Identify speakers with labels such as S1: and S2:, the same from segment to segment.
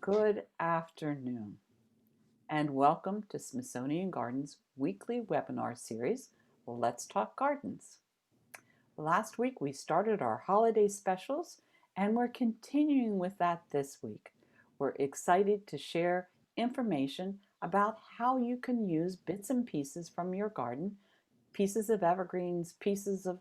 S1: Good afternoon, and welcome to Smithsonian Gardens' weekly webinar series, Let's Talk Gardens. Last week we started our holiday specials, and we're continuing with that this week. We're excited to share information about how you can use bits and pieces from your garden, pieces of evergreens, pieces of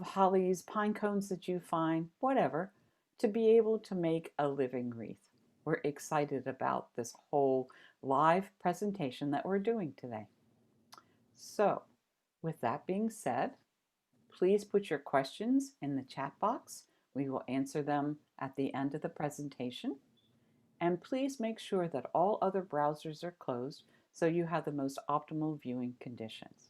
S1: hollies, pine cones that you find, whatever, to be able to make a living wreath. We're excited about this whole live presentation that we're doing today. So, with that being said, please put your questions in the chat box. We will answer them at the end of the presentation. And please make sure that all other browsers are closed so you have the most optimal viewing conditions.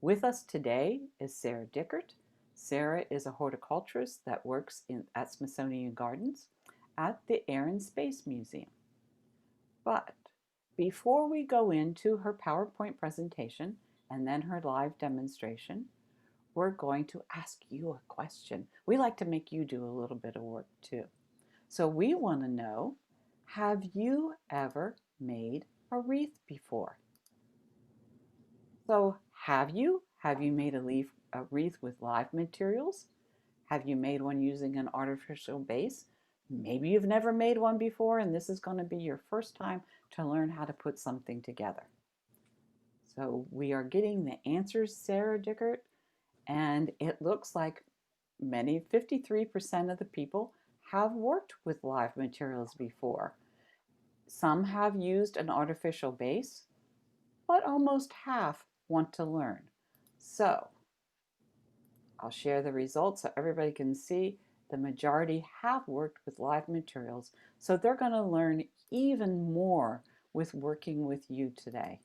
S1: With us today is Sarah Dickert. Sarah is a horticulturist that works at Smithsonian Gardens at the Air and Space Museum. But before we go into her PowerPoint presentation and then her live demonstration, we're going to ask you a question. We like to make you do a little bit of work too. So we want to know, have you ever made a wreath before? So have you? Have you made a wreath with live materials? Have you made one using an artificial base? Maybe you've never made one before and this is going to be your first time to learn how to put something together. So we are getting the answers, Sarah Dickert, and it looks like 53% of the people have worked with live materials before. Some have used an artificial base, but almost half want to learn. So I'll share the results so everybody can see the majority have worked with live materials, so they're going to learn even more with working with you today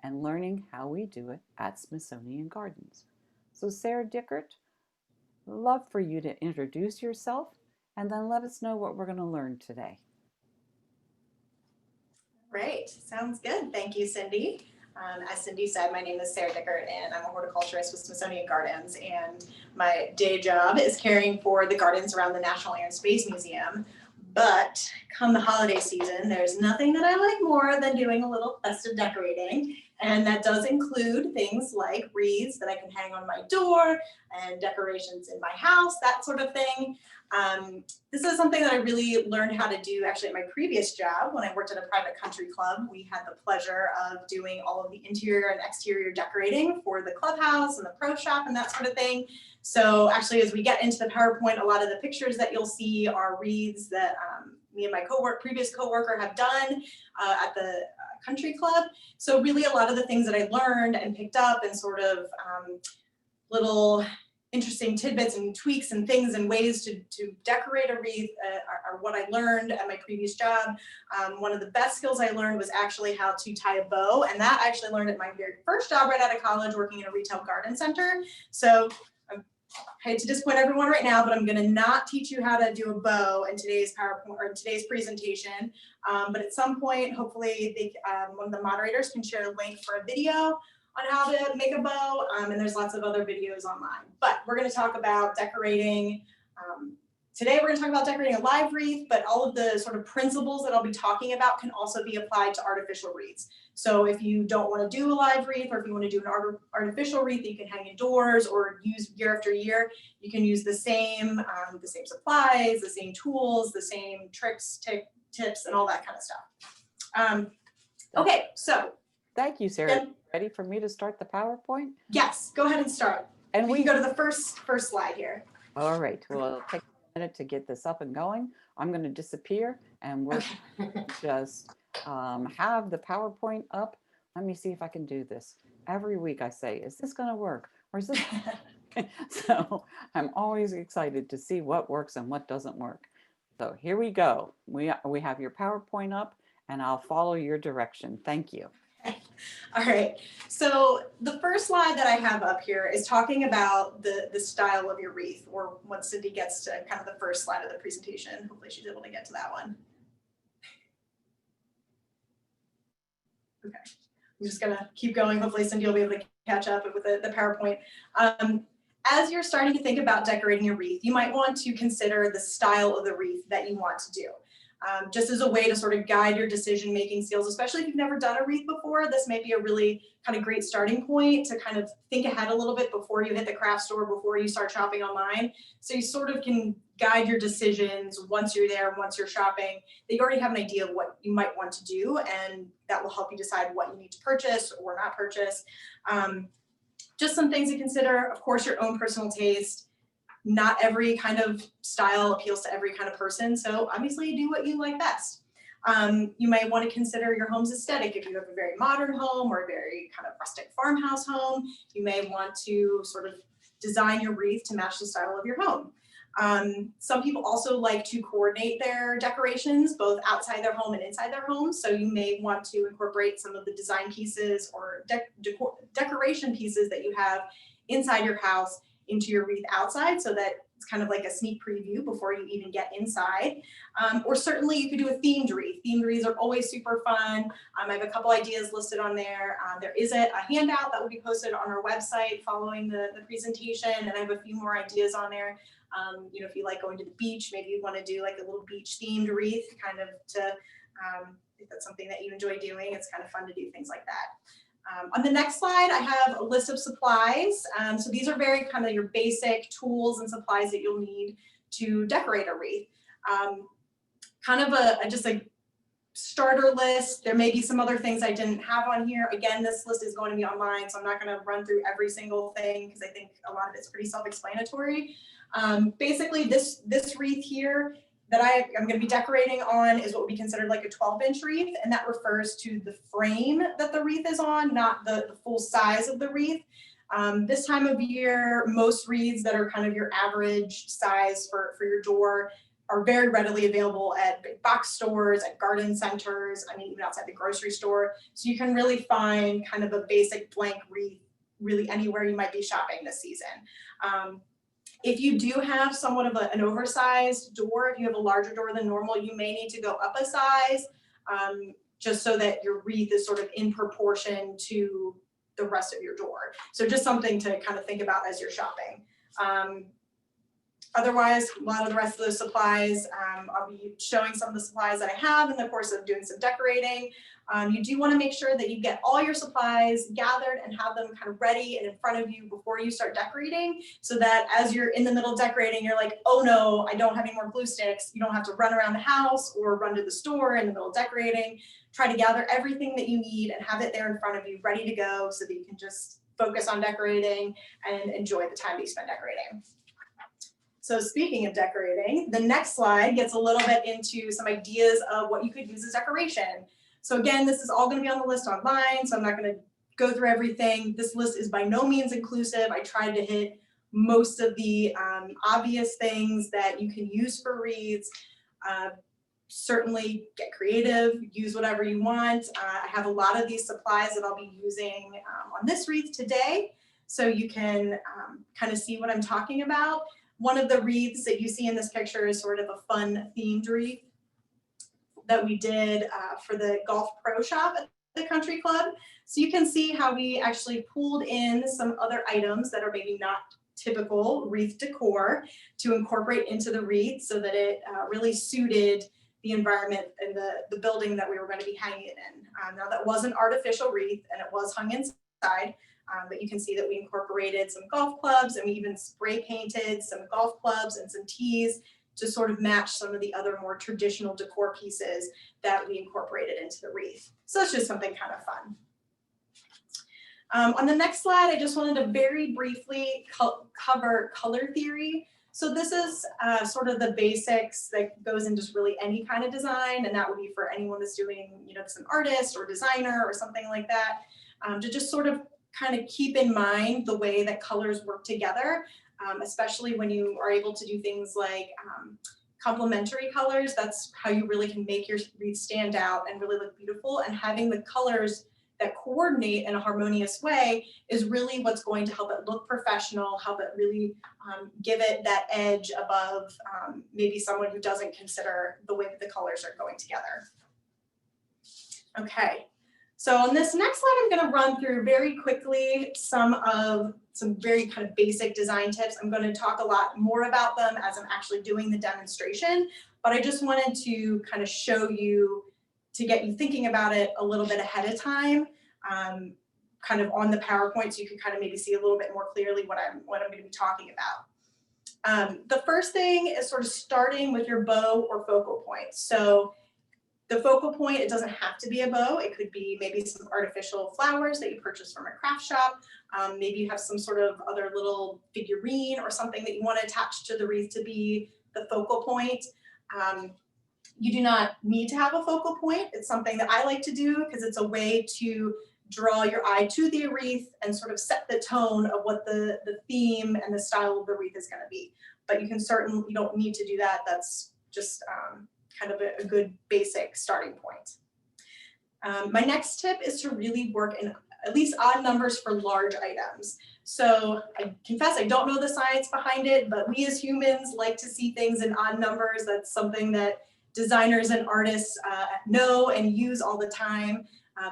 S1: and learning how we do it at Smithsonian Gardens. So Sarah Dickert, love for you to introduce yourself and then let us know what we're going to learn today.
S2: Great, sounds good. Thank you, Cindy. As Cindy said, my name is Sarah Dickert, and I'm a horticulturist with Smithsonian Gardens, and my day job is caring for the gardens around the National Air and Space Museum. But come the holiday season, there's nothing that I like more than doing a little festive decorating, and that does include things like wreaths that I can hang on my door and decorations in my house, that sort of thing. This is something that I really learned how to do actually at my previous job when I worked at a private country club. We had the pleasure of doing all of the interior and exterior decorating for the clubhouse and the pro shop and that sort of thing. So actually, as we get into the PowerPoint, a lot of the pictures that you'll see are wreaths that me and my previous coworker have done at the country club. So really a lot of the things that I learned and picked up and sort of little interesting tidbits and tweaks and things and ways to decorate a wreath are what I learned at my previous job. One of the best skills I learned was actually how to tie a bow, and that I actually learned at my very first job right out of college working in a retail garden center. So I hate to disappoint everyone right now, but I'm going to not teach you how to do a bow in today's PowerPoint or today's presentation. But at some point, hopefully, one of the moderators can share a link for a video on how to make a bow, and there's lots of other videos online. But we're going to talk about decorating. Today we're going to talk about decorating a live wreath, but all of the sort of principles that I'll be talking about can also be applied to artificial wreaths. So if you don't want to do a live wreath, or if you want to do an artificial wreath that you can hang indoors or use year after year, you can use the same supplies, the same tools, the same tricks, tips, and all that kind of stuff. Okay, so.
S1: Thank you, Sarah. Ready for me to start the PowerPoint?
S2: Yes, go ahead and start. And we can go to the first slide here.
S1: All right, well, it'll take a minute to get this up and going. I'm going to disappear and we'll just have the PowerPoint up. Let me see if I can do this. Every week I say, is this going to work? Or is this? So I'm always excited to see what works and what doesn't work. So here we go. We have your PowerPoint up and I'll follow your direction. Thank you.
S2: All right, so the first slide that I have up here is talking about the style of your wreath, or once Cindy gets to kind of the first slide of the presentation. Hopefully she's able to get to that one. Okay, I'm just gonna keep going. Hopefully Cindy will be able to catch up with the PowerPoint. As you're starting to think about decorating your wreath, you might want to consider the style of the wreath that you want to do. just as a way to sort of guide your decision-making skills, especially if you've never done a wreath before. This may be a really kind of great starting point to kind of think ahead a little bit before you hit the craft store, before you start shopping online. So you sort of can guide your decisions once you're there, once you're shopping, that you already have an idea of what you might want to do, and that will help you decide what you need to purchase or not purchase. Just some things to consider, of course, your own personal taste. Not every kind of style appeals to every kind of person, so obviously do what you like best. You might want to consider your home's aesthetic. If you have a very modern home or a very kind of rustic farmhouse home, you may want to sort of design your wreath to match the style of your home. Some people also like to coordinate their decorations both outside their home and inside their home, so you may want to incorporate some of the design pieces or decoration pieces that you have inside your house into your wreath outside, so that it's kind of like a sneak preview before you even get inside. Or certainly you could do a themed wreath. Themed wreaths are always super fun. I have a couple ideas listed on there. There is a handout that will be posted on our website following the presentation, and I have a few more ideas on there. You know, if you like going to the beach, maybe you want to do like a little beach themed wreath, kind of to, if that's something that you enjoy doing, it's kind of fun to do things like that. On the next slide, I have a list of supplies. So these are very kind of your basic tools and supplies that you'll need to decorate a wreath. Kind of just a starter list. There may be some other things I didn't have on here. Again, this list is going to be online, so I'm not going to run through every single thing because I think a lot of it's pretty self-explanatory. Basically, this wreath here that I'm going to be decorating on is what would be considered like a 12-inch wreath, and that refers to the frame that the wreath is on, not the full size of the wreath. This time of year, most wreaths that are kind of your average size for your door are very readily available at big box stores, at garden centers, I mean, even outside the grocery store. So you can really find kind of a basic blank wreath really anywhere you might be shopping this season. If you do have somewhat of an oversized door, if you have a larger door than normal, you may need to go up a size, just so that your wreath is sort of in proportion to the rest of your door. So just something to kind of think about as you're shopping. Otherwise, a lot of the rest of those supplies, I'll be showing some of the supplies that I have in the course of doing some decorating. You do want to make sure that you get all your supplies gathered and have them kind of ready and in front of you before you start decorating, so that as you're in the middle of decorating, you're like, oh no, I don't have any more glue sticks. You don't have to run around the house or run to the store in the middle of decorating. Try to gather everything that you need and have it there in front of you, ready to go, so that you can just focus on decorating and enjoy the time that you spend decorating. So speaking of decorating, the next slide gets a little bit into some ideas of what you could use as decoration. So again, this is all going to be on the list online, so I'm not going to go through everything. This list is by no means inclusive. I tried to hit most of the obvious things that you can use for wreaths. Certainly get creative, use whatever you want. I have a lot of these supplies that I'll be using on this wreath today, so you can kind of see what I'm talking about. One of the wreaths that you see in this picture is sort of a fun themed wreath that we did for the Golf Pro Shop at the country club. So you can see how we actually pulled in some other items that are maybe not typical wreath decor to incorporate into the wreath, so that it really suited the environment and the building that we were going to be hanging it in. Now that was an artificial wreath and it was hung inside, but you can see that we incorporated some golf clubs, and we even spray painted some golf clubs and some tees to sort of match some of the other more traditional decor pieces that we incorporated into the wreath. So it's just something kind of fun. On the next slide, I just wanted to very briefly cover color theory. So this is sort of the basics that goes into just really any kind of design, and that would be for anyone that's doing, you know, that's an artist or designer or something like that, to just sort of kind of keep in mind the way that colors work together, especially when you are able to do things like complementary colors. That's how you really can make your wreath stand out and really look beautiful, and having the colors that coordinate in a harmonious way is really what's going to help it look professional, help it really give it that edge above maybe someone who doesn't consider the way that the colors are going together. Okay, so on this next slide, I'm going to run through very quickly some of some very kind of basic design tips. I'm going to talk a lot more about them as I'm actually doing the demonstration, but I just wanted to kind of show you, to get you thinking about it a little bit ahead of time, kind of on the PowerPoint, so you can kind of maybe see a little bit more clearly what I'm going to be talking about. The first thing is sort of starting with your bow or focal point. So the focal point, it doesn't have to be a bow. It could be maybe some artificial flowers that you purchase from a craft shop. Maybe you have some sort of other little figurine or something that you want to attach to the wreath to be the focal point. You do not need to have a focal point. It's something that I like to do because it's a way to draw your eye to the wreath and sort of set the tone of what the theme and the style of the wreath is going to be. But you don't need to do that. That's just kind of a good basic starting point. My next tip is to really work in at least odd numbers for large items. So I confess I don't know the science behind it, but we as humans like to see things in odd numbers. That's something that designers and artists know and use all the time.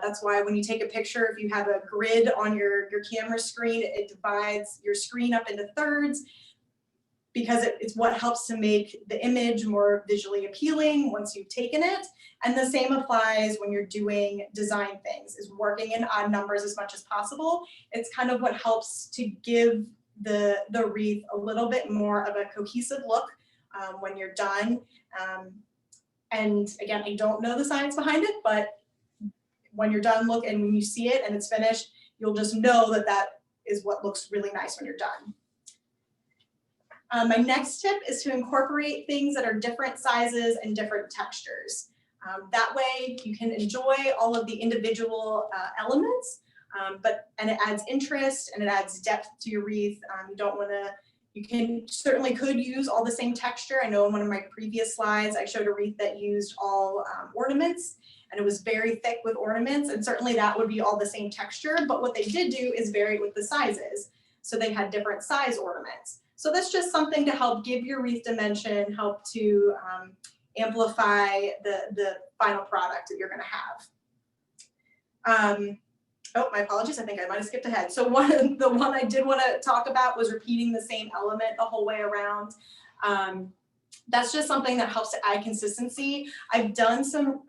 S2: That's why when you take a picture, if you have a grid on your camera screen, it divides your screen up into thirds, because it's what helps to make the image more visually appealing once you've taken it. And the same applies when you're doing design things, is working in odd numbers as much as possible. It's kind of what helps to give the wreath a little bit more of a cohesive look when you're done. And again, I don't know the science behind it, but when you're done, look, and when you see it and it's finished, you'll just know that that is what looks really nice when you're done. My next tip is to incorporate things that are different sizes and different textures. That way you can enjoy all of the individual elements, and it adds interest and it adds depth to your wreath. You certainly could use all the same texture. I know in one of my previous slides, I showed a wreath that used all ornaments, and it was very thick with ornaments, and certainly that would be all the same texture, but what they did do is vary with the sizes. So they had different size ornaments. So that's just something to help give your wreath dimension, help to amplify the final product that you're going to have. Oh, my apologies. I think I might have skipped ahead. So the one I did want to talk about was repeating the same element the whole way around. That's just something that helps to add consistency. I've done some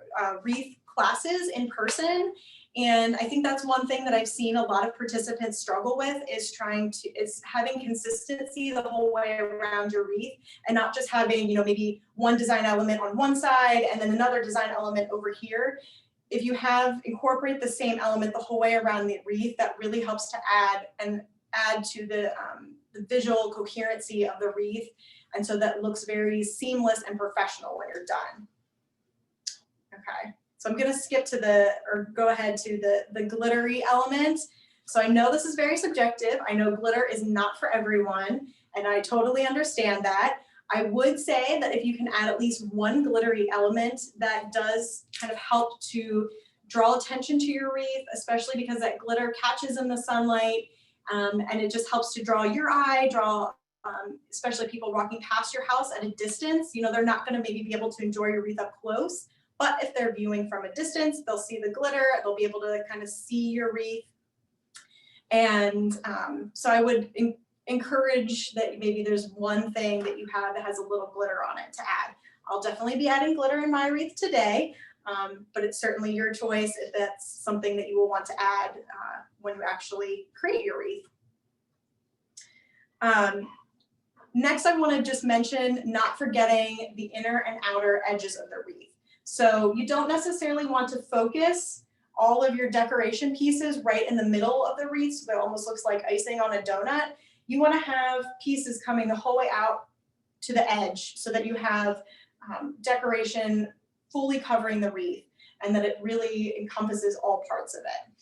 S2: wreath classes in person, and I think that's one thing that I've seen a lot of participants struggle with, is having consistency the whole way around your wreath, and not just having, maybe one design element on one side and then another design element over here. If you incorporate the same element the whole way around the wreath, that really helps to add to the visual coherency of the wreath, and so that looks very seamless and professional when you're done. Okay, so I'm going to go ahead to the glittery element. So I know this is very subjective. I know glitter is not for everyone, and I totally understand that. I would say that if you can add at least one glittery element, that does kind of help to draw attention to your wreath, especially because that glitter catches in the sunlight, and it just helps to draw your eye, especially people walking past your house at a distance. They're not going to maybe be able to enjoy your wreath up close, but if they're viewing from a distance, they'll see the glitter, they'll be able to kind of see your wreath. And so I would encourage that maybe there's one thing that you have that has a little glitter on it to add. I'll definitely be adding glitter in my wreath today, but it's certainly your choice if that's something that you will want to add when you actually create your wreath. Next, I want to just mention not forgetting the inner and outer edges of the wreath. So you don't necessarily want to focus all of your decoration pieces right in the middle of the wreath, so that it almost looks like icing on a donut. You want to have pieces coming the whole way out to the edge, so that you have decoration fully covering the wreath, and that it really encompasses all parts of it.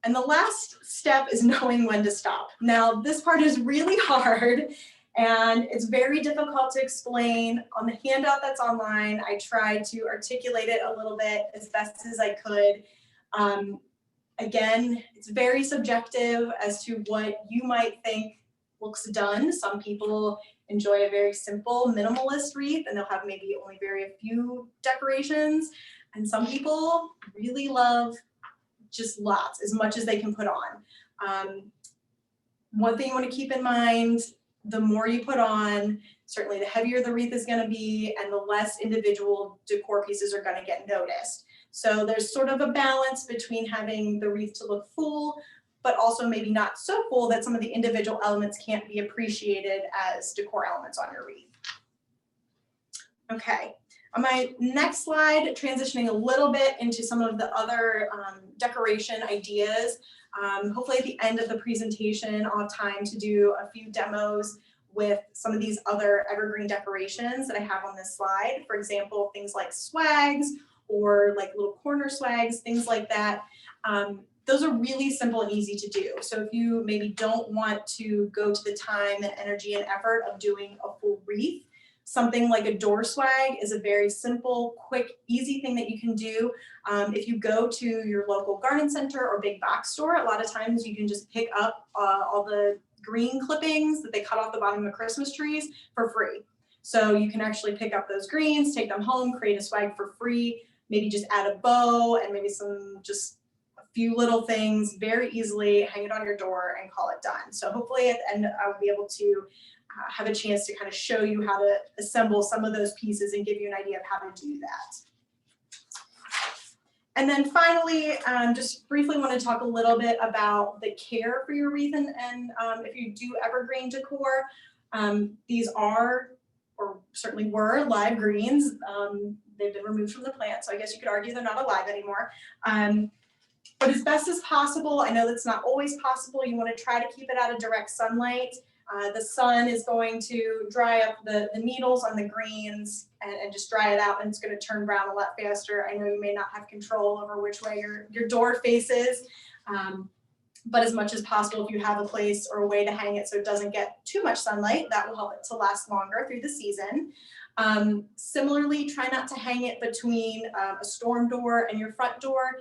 S2: And the last step is knowing when to stop. Now, this part is really hard, and it's very difficult to explain. On the handout that's online, I tried to articulate it a little bit as best as I could. Again, it's very subjective as to what you might think looks done. Some people enjoy a very simple minimalist wreath, and they'll have maybe only very few decorations. And some people really love just lots, as much as they can put on. One thing you want to keep in mind, the more you put on, certainly the heavier the wreath is going to be and the less individual decor pieces are going to get noticed. So there's sort of a balance between having the wreath to look full, but also maybe not so full that some of the individual elements can't be appreciated as decor elements on your wreath. Okay, on my next slide, transitioning a little bit into some of the other decoration ideas. Hopefully at the end of the presentation, I'll have time to do a few demos with some of these other evergreen decorations that I have on this slide. For example, things like swags or like little corner swags, things like that. Those are really simple and easy to do. So if you maybe don't want to go to the time and energy and effort of doing a full wreath, something like a door swag is a very simple, quick, easy thing that you can do. If you go to your local garden center or big box store, a lot of times you can just pick up all the green clippings that they cut off the bottom of Christmas trees for free. So you can actually pick up those greens, take them home, create a swag for free, maybe just add a bow and maybe just a few little things very easily, hang it on your door and call it done. So hopefully at the end I'll be able to have a chance to kind of show you how to assemble some of those pieces and give you an idea of how to do that. And then finally, just briefly want to talk a little bit about the care for your wreath and if you do evergreen decor. These are, or certainly were, live greens. They've been removed from the plant, so I guess you could argue they're not alive anymore. But as best as possible, I know that's not always possible. You want to try to keep it out of direct sunlight. The sun is going to dry up the needles on the greens and just dry it out, and it's going to turn brown a lot faster. I know you may not have control over which way your door faces, but as much as possible, if you have a place or a way to hang it so it doesn't get too much sunlight, that will help it to last longer through the season. Similarly, try not to hang it between a storm door and your front door.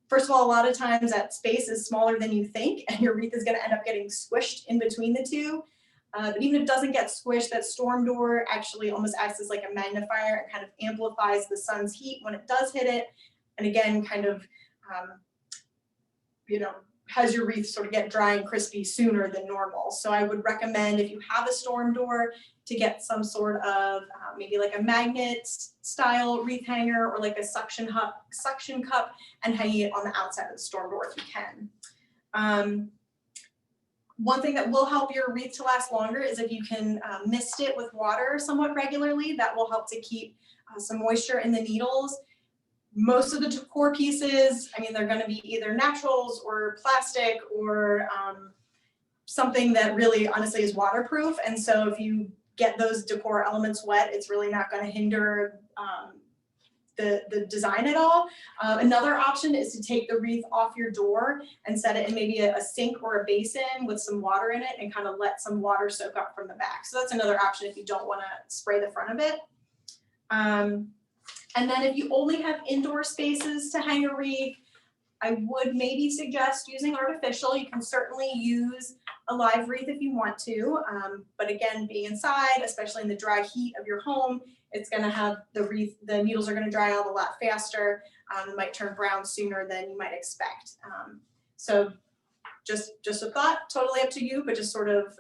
S2: First of all, a lot of times that space is smaller than you think, and your wreath is going to end up getting squished in between the two. But even if it doesn't get squished, that storm door actually almost acts as like a magnifier. It kind of amplifies the sun's heat when it does hit it. And again, kind of, has your wreath sort of get dry and crispy sooner than normal. So I would recommend, if you have a storm door, to get some sort of maybe like a magnet style wreath hanger or like a suction cup and hanging it on the outside of the storm door if you can. One thing that will help your wreath to last longer is if you can mist it with water somewhat regularly. That will help to keep some moisture in the needles. Most of the decor pieces, I mean, they're going to be either naturals or plastic or something that really honestly is waterproof. And so if you get those decor elements wet, it's really not going to hinder the design at all. Another option is to take the wreath off your door and set it in maybe a sink or a basin with some water in it and kind of let some water soak up from the back. So that's another option if you don't want to spray the front of it. And then if you only have indoor spaces to hang a wreath, I would maybe suggest using artificial. You can certainly use a live wreath if you want to, but again, being inside, especially in the dry heat of your home, it's going to have the needles are going to dry out a lot faster. It might turn brown sooner than you might expect. So just a thought, totally up to you, but just sort of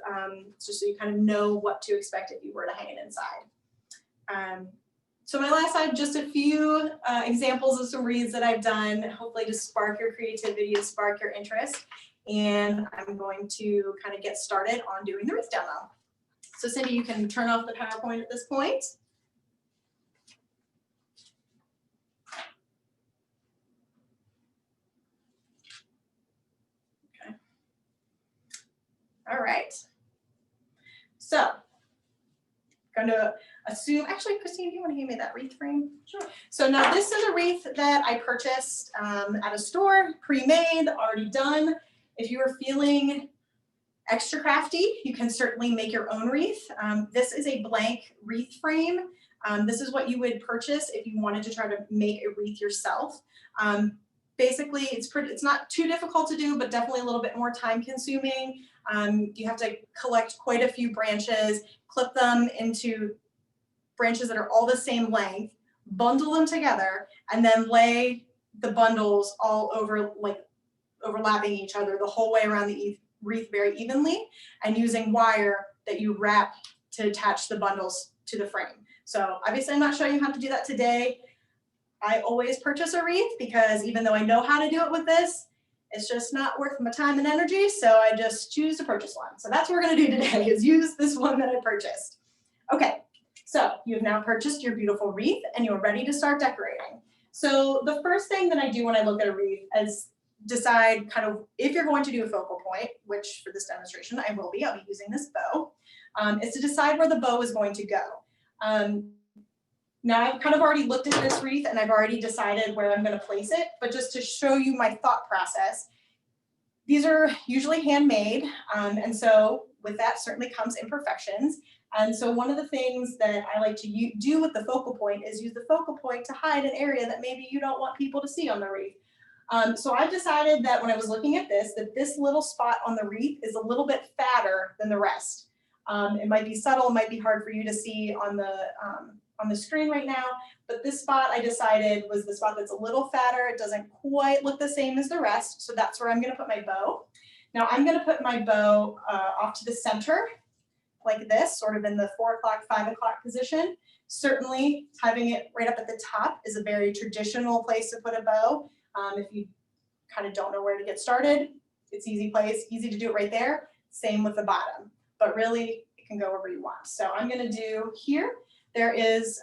S2: just so you kind of know what to expect if you were to hang it inside. So my last slide, just a few examples of some wreaths that I've done, hopefully to spark your creativity and spark your interest. And I'm going to kind of get started on doing the wreath demo. So Cindy, you can turn off the PowerPoint at this point. Okay. All right. So I'm going to assume, actually, Christine, do you want to give me that wreath frame? Sure. So now this is a wreath that I purchased at a store, pre-made, already done. If you are feeling extra crafty, you can certainly make your own wreath. This is a blank wreath frame. This is what you would purchase if you wanted to try to make a wreath yourself. Basically, it's not too difficult to do, but definitely a little bit more time consuming. You have to collect quite a few branches, clip them into branches that are all the same length, bundle them together, and then lay the bundles all over, like overlapping each other the whole way around the wreath very evenly, and using wire that you wrap to attach the bundles to the frame. So obviously I'm not showing you how to do that today. I always purchase a wreath because even though I know how to do it with this, it's just not worth my time and energy, so I just choose to purchase one. So that's what we're gonna do today, is use this one that I purchased. Okay, so you've now purchased your beautiful wreath and you're ready to start decorating. So the first thing that I do when I look at a wreath is decide kind of if you're going to do a focal point, which for this demonstration I'll be using this bow, is to decide where the bow is going to go. Now I've kind of already looked at this wreath and I've already decided where I'm going to place it, but just to show you my thought process, these are usually handmade, and so with that certainly comes imperfections. And so one of the things that I like to do with the focal point is use the focal point to hide an area that maybe you don't want people to see on the wreath. So I've decided that when I was looking at this, that this little spot on the wreath is a little bit fatter than the rest. It might be subtle, it might be hard for you to see on the screen right now, but this spot I decided was the spot that's a little fatter. It doesn't quite look the same as the rest, so that's where I'm going to put my bow. Now I'm going to put my bow off to the center like this, sort of in the 4 o'clock, 5 o'clock position. Certainly having it right up at the top is a very traditional place to put a bow. If you kind of don't know where to get started, it's easy to do it right there. Same with the bottom, but really it can go wherever you want. So I'm going to do here. There is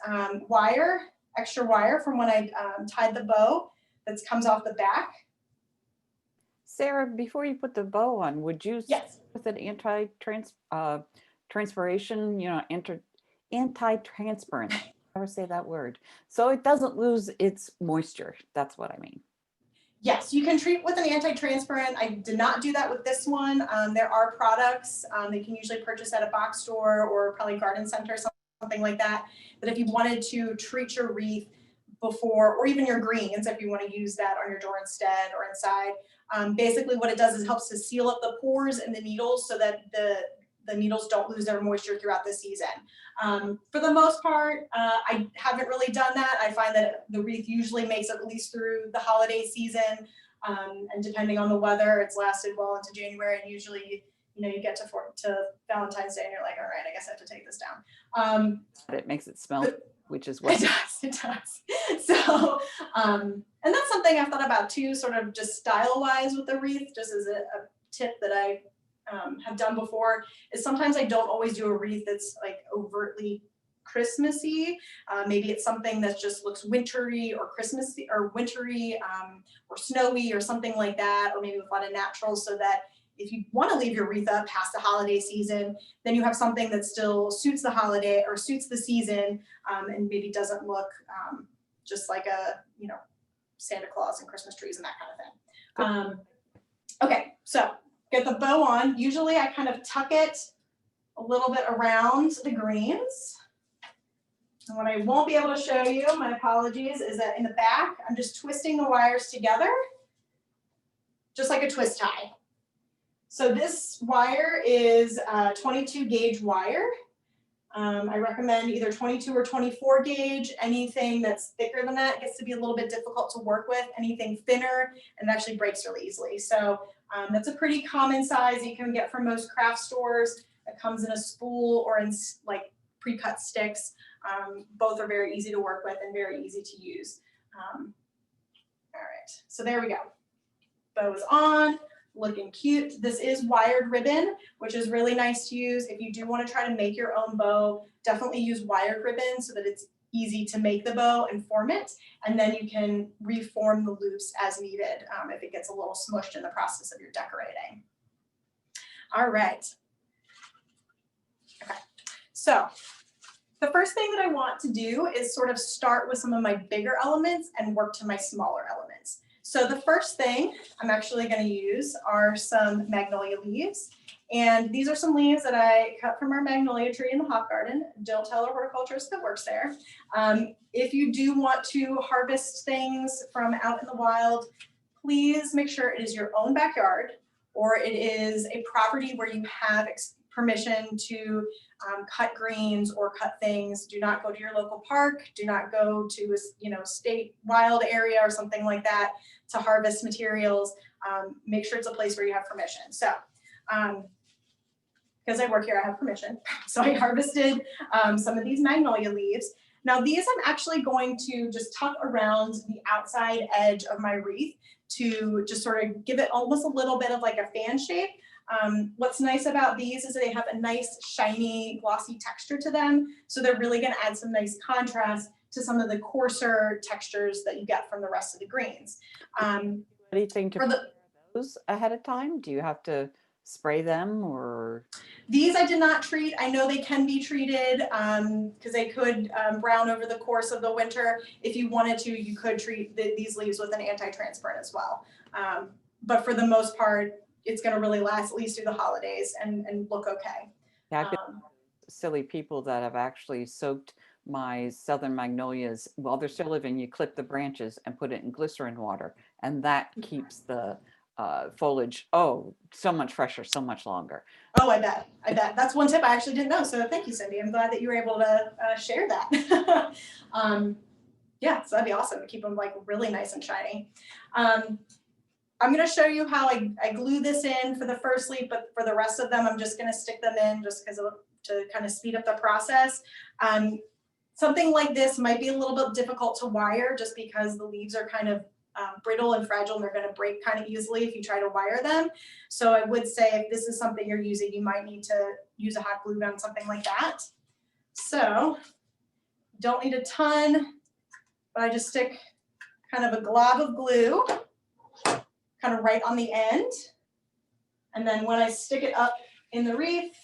S2: extra wire from when I tied the bow that comes off the back.
S1: Sarah, before you put the bow on, would you
S2: Yes.
S1: with an anti-transpiration, anti-transparent, never say that word, so it doesn't lose its moisture? That's what I mean.
S2: Yes, you can treat with an anti-transparent. I did not do that with this one. There are products that you can usually purchase at a box store or probably garden center, something like that, that if you wanted to treat your wreath before, or even your greens, if you want to use that on your door instead or inside, basically what it does is helps to seal up the pores in the needles so that the needles don't lose their moisture throughout the season. For the most part, I haven't really done that. I find that the wreath usually makes it at least through the holiday season, and depending on the weather, it's lasted well into January, and usually you get to Valentine's Day and you're like, all right, I guess I have to take this down.
S1: But it makes it smell, which is what
S2: it does. So, and that's something I've thought about too, sort of just style-wise with the wreath, just as a tip that I have done before, is sometimes I don't always do a wreath that's like overtly Christmassy. Maybe it's something that just looks wintry or Christmassy or wintry or snowy or something like that, or maybe with a lot of naturals, so that if you want to leave your wreath up past the holiday season, then you have something that still suits the holiday or suits the season, and maybe doesn't look just like a Santa Claus and Christmas trees and that kind of thing. Okay, so get the bow on. Usually I kind of tuck it a little bit around the greens. And what I won't be able to show you, my apologies, is that in the back, I'm just twisting the wires together, just like a twist tie. So this wire is 22 gauge wire. I recommend either 22 or 24 gauge. Anything that's thicker than that gets to be a little bit difficult to work with. Anything thinner, and it actually breaks really easily. So that's a pretty common size you can get from most craft stores. It comes in a spool or in like pre-cut sticks. Both are very easy to work with and very easy to use. All right, so there we go. Bow is on. Looking cute. This is wired ribbon, which is really nice to use. If you do want to try to make your own bow, definitely use wired ribbon so that it's easy to make the bow and form it, and then you can reform the loops as needed if it gets a little smushed in the process of your decorating. All right. Okay, so the first thing that I want to do is sort of start with some of my bigger elements and work to my smaller elements. So the first thing I'm actually going to use are some Magnolia leaves. And these are some leaves that I cut from our magnolia tree in the hop garden. Don't tell a horticulturist that works there. If you do want to harvest things from out in the wild, please make sure it is your own backyard, or it is a property where you have permission to cut greens or cut things. Do not go to your local park. Do not go to a state wild area or something like that to harvest materials. Make sure it's a place where you have permission. So Because I work here, I have permission. So I harvested some of these magnolia leaves. Now these I'm actually going to just tuck around the outside edge of my wreath to just sort of give it almost a little bit of like a fan shape. What's nice about these is that they have a nice shiny glossy texture to them. So they're really gonna add some nice contrast to some of the coarser textures that you get from the rest of the greens.
S1: Anything to
S2: For the,
S1: prepare those ahead of time? Do you have to spray them or?
S2: These I did not treat. I know they can be treated because they could brown over the course of the winter. If you wanted to, you could treat these leaves with an anti-transparent as well. But for the most part, it's going to really last at least through the holidays and look okay.
S1: Yeah, I've been silly people that have actually soaked my southern magnolias while they're still living. You clip the branches and put it in glycerin water, and that keeps the foliage so much fresher, so much longer.
S2: Oh, I bet. That's one tip I actually didn't know. So thank you, Cindy. I'm glad that you were able to share that. Yeah, so that'd be awesome to keep them like really nice and shiny. I'm going to show you how I glue this in for the first leaf, but for the rest of them, I'm just going to stick them in just because to kind of speed up the process. Something like this might be a little bit difficult to wire just because the leaves are kind of brittle and fragile and they're going to break kind of easily if you try to wire them. So I would say if this is something you're using, you might need to use a hot glue gun, something like that. So don't need a ton, but I just stick kind of a glob of glue kind of right on the end. And then when I stick it up in the wreath,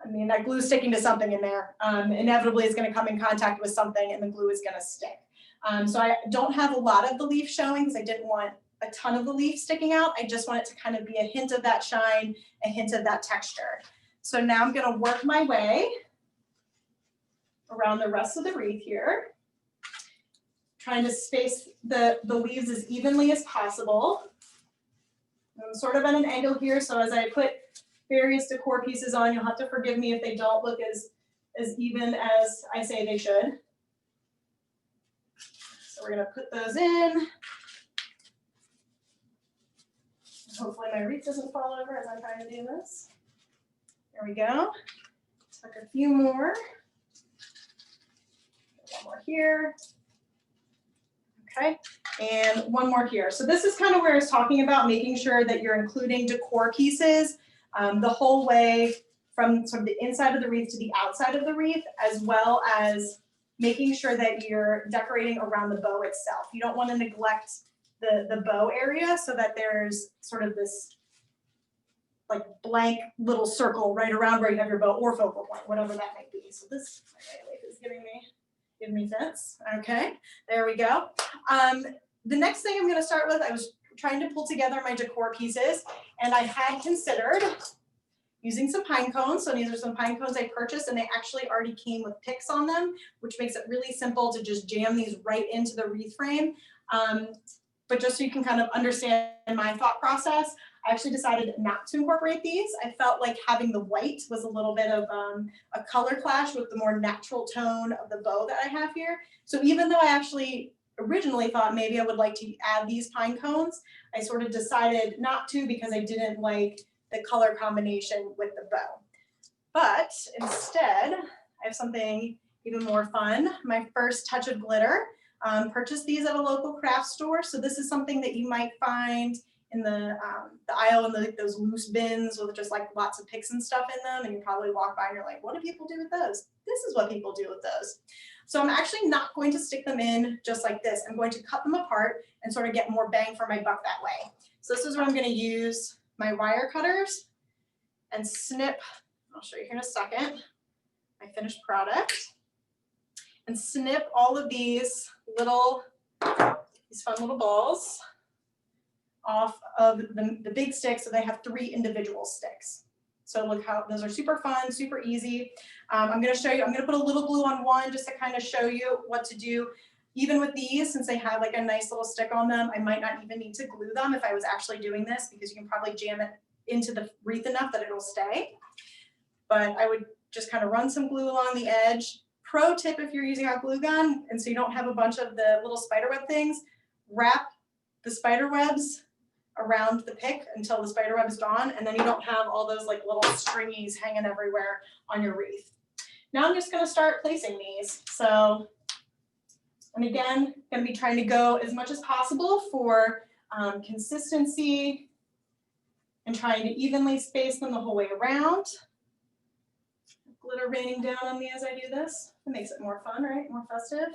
S2: I mean, that glue is sticking to something in there. Inevitably, it's going to come in contact with something and the glue is going to stick. So I don't have a lot of the leaf showing because I didn't want a ton of the leaf sticking out. I just want it to kind of be a hint of that shine, a hint of that texture. So now I'm going to work my way around the rest of the wreath here, trying to space the leaves as evenly as possible. I'm sort of at an angle here, so as I put various decor pieces on, you'll have to forgive me if they don't look as even as I say they should. So we're going to put those in. Hopefully my wreath doesn't fall over as I'm trying to do this. There we go. Tuck a few more. One more here. Okay, and one more here. So this is kind of where I was talking about making sure that you're including decor pieces the whole way from sort of the inside of the wreath to the outside of the wreath, as well as making sure that you're decorating around the bow itself. You don't want to neglect the bow area so that there's sort of this like blank little circle right around where you have your bow or focal point, whatever that might be. So this is giving me fits. Okay, there we go. The next thing I'm going to start with, I was trying to pull together my decor pieces, and I had considered using some pine cones. So these are some pine cones I purchased, and they actually already came with picks on them, which makes it really simple to just jam these right into the wreath frame. But just so you can kind of understand my thought process, I actually decided not to incorporate these. I felt like having the white was a little bit of a color clash with the more natural tone of the bow that I have here. So even though I actually originally thought maybe I would like to add these pine cones, I sort of decided not to because I didn't like the color combination with the bow. But instead, I have something even more fun. My first touch of glitter. Purchased these at a local craft store. So this is something that you might find in the aisle in those loose bins with just like lots of picks and stuff in them. And you probably walk by and you're like, what do people do with those? This is what people do with those. So I'm actually not going to stick them in just like this. I'm going to cut them apart and sort of get more bang for my buck that way. So this is where I'm going to use my wire cutters and snip. I'll show you here in a second, my finished product. And snip all of these fun little balls off of the big stick, so they have 3 individual sticks. So look how those are super fun, super easy. I'm going to show you, I'm going to put a little glue on one just to kind of show you what to do. Even with these, since they have like a nice little stick on them, I might not even need to glue them if I was actually doing this, because you can probably jam it into the wreath enough that it'll stay. But I would just kind of run some glue along the edge. Pro tip if you're using a glue gun and so you don't have a bunch of the little spider web things, wrap the spider webs around the pick until the spider web is gone, and then you don't have all those like little stringies hanging everywhere on your wreath. Now I'm just going to start placing these. So, and again, going to be trying to go as much as possible for consistency and trying to evenly space them the whole way around. Glitter raining down on me as I do this. It makes it more fun, right? More festive.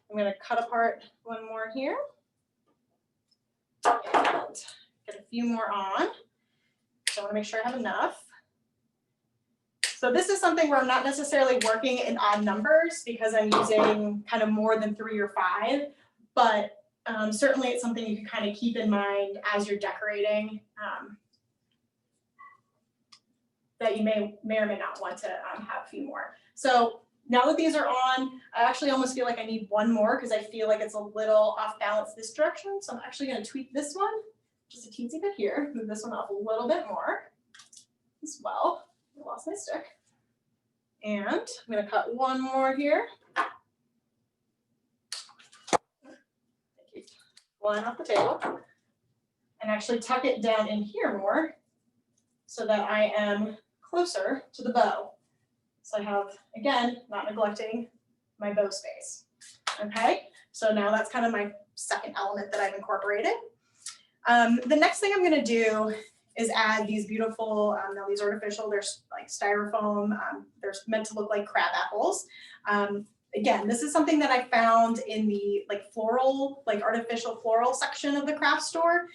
S2: I'm going to cut apart one more here. And get a few more on. So I want to make sure I have enough. So this is something where I'm not necessarily working in odd numbers because I'm using kind of more than 3 or 5, but certainly it's something you can kind of keep in mind as you're decorating that you may or may not want to have a few more. So now that these are on, I actually almost feel like I need one more because I feel like it's a little off balance this direction. So I'm actually going to tweak this one just a teensy bit here, move this one up a little bit more as well. I lost my stick. And I'm going to cut one more here. Line off the table and actually tuck it down in here more so that I am closer to the bow. So I have, again, not neglecting my bow space. Okay, so now that's kind of my second element that I've incorporated. The next thing I'm going to do is add these beautiful, now these are artificial, they're like styrofoam, they're meant to look like crab apples. Again, this is something that I found in the like floral, like artificial floral section of the craft store.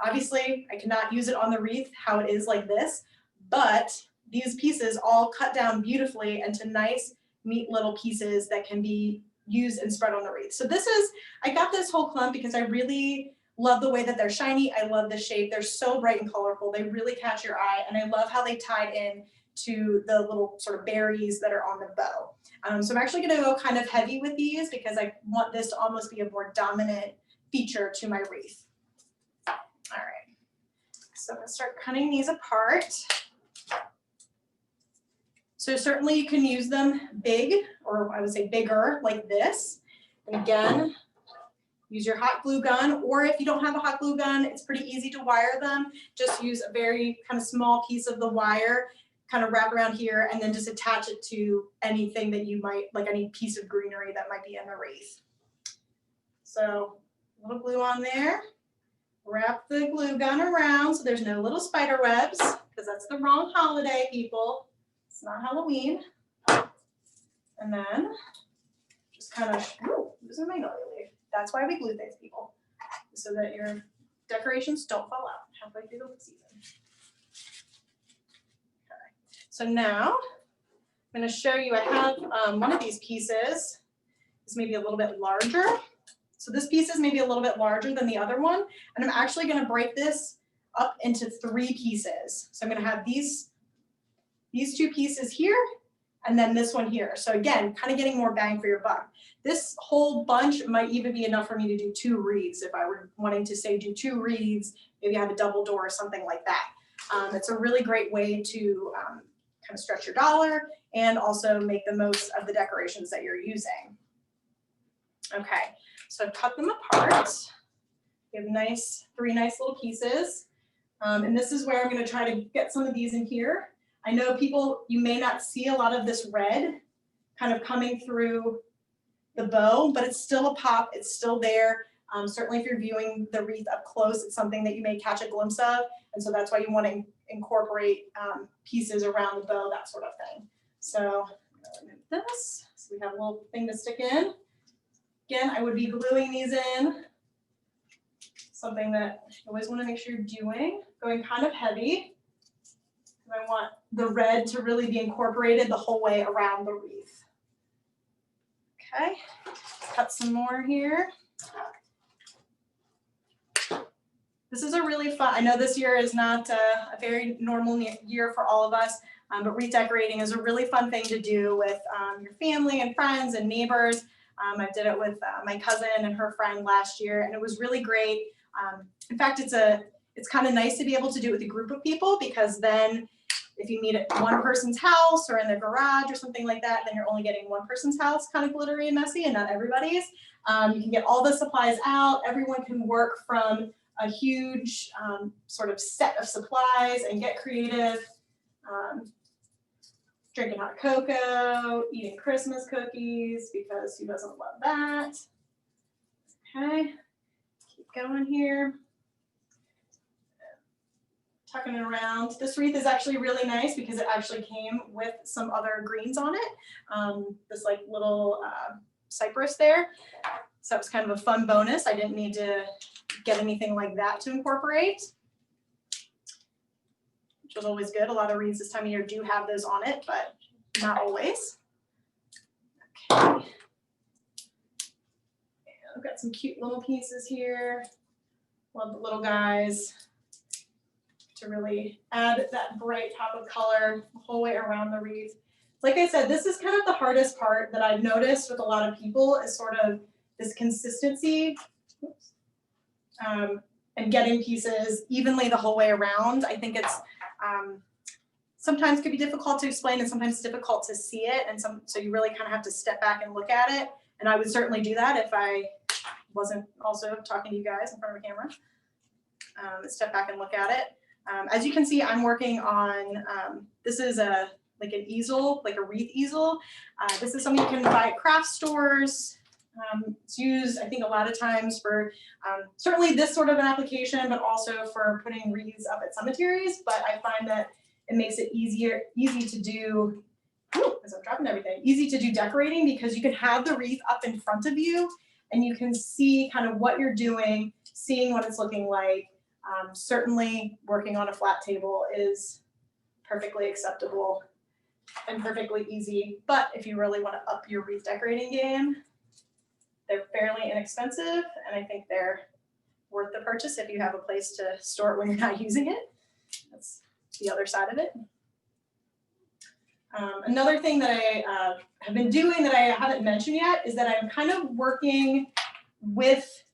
S2: Obviously, I cannot use it on the wreath how it is like this, but these pieces all cut down beautifully into nice, neat little pieces that can be used and spread on the wreath. So this is, I got this whole clump because I really love the way that they're shiny. I love the shape. They're so bright and colorful. They really catch your eye. And I love how they tied in to the little sort of berries that are on the bow. So I'm actually going to go kind of heavy with these because I want this to almost be a more dominant feature to my wreath. All right. So I'm going to start cutting these apart. So certainly you can use them big, or I would say bigger, like this. And again, use your hot glue gun, or if you don't have a hot glue gun, it's pretty easy to wire them. Just use a very kind of small piece of the wire, kind of wrap around here, and then just attach it to anything that you might, like any piece of greenery that might be in the wreath. So a little glue on there. Wrap the glue gun around so there's no little spider webs, because that's the wrong holiday, people. It's not Halloween. And then just kind of, ooh, this is a magnolia leaf. That's why we glue things, people, so that your decorations don't fall out halfway through the season. Okay. So now I'm going to show you, I have one of these pieces is maybe a little bit larger. So this piece is maybe a little bit larger than the other one. And I'm actually going to break this up into 3 pieces. So I'm going to have these 2 pieces here, and then this one here. So again, kind of getting more bang for your buck. This whole bunch might even be enough for me to do 2 wreaths if I were wanting to say do 2 wreaths, maybe have a double door or something like that. It's a really great way to kind of stretch your dollar and also make the most of the decorations that you're using. Okay, so I've cut them apart. We have 3 nice little pieces. And this is where I'm going to try to get some of these in here. I know people, you may not see a lot of this red kind of coming through the bow, but it's still a pop, it's still there. Certainly if you're viewing the wreath up close, it's something that you may catch a glimpse of. And so that's why you want to incorporate pieces around the bow, that sort of thing. So I'm going to remove this. So we have a little thing to stick in. Again, I would be gluing these in. Something that you always want to make sure you're doing, going kind of heavy. I want the red to really be incorporated the whole way around the wreath. Okay, cut some more here. This is a really fun, I know this year is not a very normal year for all of us, but wreath decorating is a really fun thing to do with your family and friends and neighbors. I did it with my cousin and her friend last year, and it was really great. In fact, it's kind of nice to be able to do it with a group of people, because then if you meet at one person's house or in their garage or something like that, then you're only getting one person's house kind of glittery and messy and not everybody's. You can get all the supplies out. Everyone can work from a huge sort of set of supplies and get creative. Drinking hot cocoa, eating Christmas cookies, because who doesn't love that? Okay, keep going here. Tucking it around. This wreath is actually really nice because it actually came with some other greens on it. This like little cypress there. So that was kind of a fun bonus. I didn't need to get anything like that to incorporate, which was always good. A lot of wreaths this time of year do have those on it, but not always. Okay. And I've got some cute little pieces here. Love the little guys to really add that bright pop of color the whole way around the wreath. Like I said, this is kind of the hardest part that I've noticed with a lot of people is sort of this consistency and getting pieces evenly the whole way around. I think it's sometimes could be difficult to explain and sometimes difficult to see it. And so you really kind of have to step back and look at it. And I would certainly do that if I wasn't also talking to you guys in front of a camera. Step back and look at it. As you can see, I'm working on, this is like an easel, like a wreath easel. This is something you can buy at craft stores. It's used, I think, a lot of times for certainly this sort of an application, but also for putting wreaths up at cemeteries. But I find that it makes it easy to do, as I'm dropping everything, easy to do decorating because you can have the wreath up in front of you and you can see kind of what you're doing, seeing what it's looking like. Certainly working on a flat table is perfectly acceptable and perfectly easy. But if you really want to up your wreath decorating game, they're fairly inexpensive, and I think they're worth the purchase if you have a place to store it when you're not using it. That's the other side of it. Another thing that I have been doing that I haven't mentioned yet is that I'm kind of working with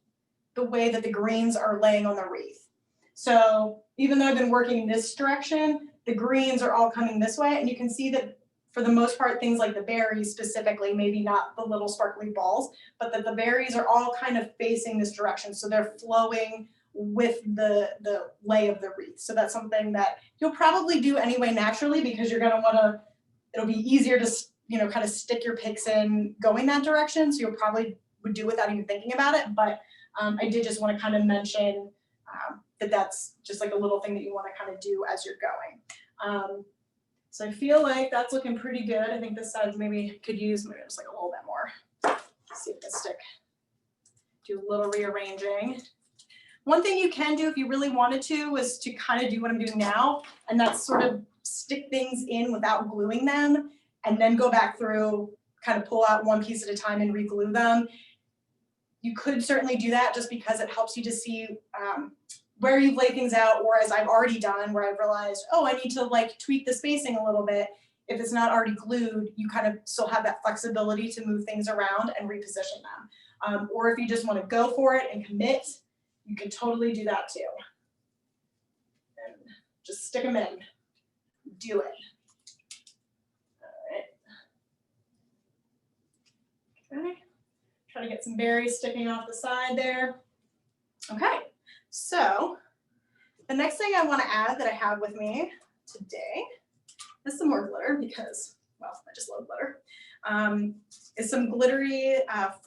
S2: the way that the greens are laying on the wreath. So even though I've been working in this direction, the greens are all coming this way, and you can see that for the most part, things like the berries specifically, maybe not the little sparkly balls, but that the berries are all kind of facing this direction. So they're flowing with the lay of the wreath. So that's something that you'll probably do anyway naturally because you're gonna wanna, it'll be easier to, kind of stick your picks in going that direction. So you'll probably would do without even thinking about it. But I did just wanna kind of mention that that's just like a little thing that you wanna kind of do as you're going. So I feel like that's looking pretty good. I think this side maybe could use maybe just like a little bit more. Let's see if this stick. Do a little rearranging. One thing you can do if you really wanted to was to kind of do what I'm doing now, and that's sort of stick things in without gluing them, and then go back through, kind of pull out one piece at a time and re-glue them. You could certainly do that just because it helps you to see where you've laid things out, or as I've already done, where I've realized, oh, I need to like tweak the spacing a little bit. If it's not already glued, you kind of still have that flexibility to move things around and reposition them. Or if you just want to go for it and commit, you can totally do that too. And just stick them in, do it. All right. Okay. Try to get some berries sticking off the side there. Okay. So the next thing I want to add that I have with me today is some more glitter because, well, I just love glitter. Is some glittery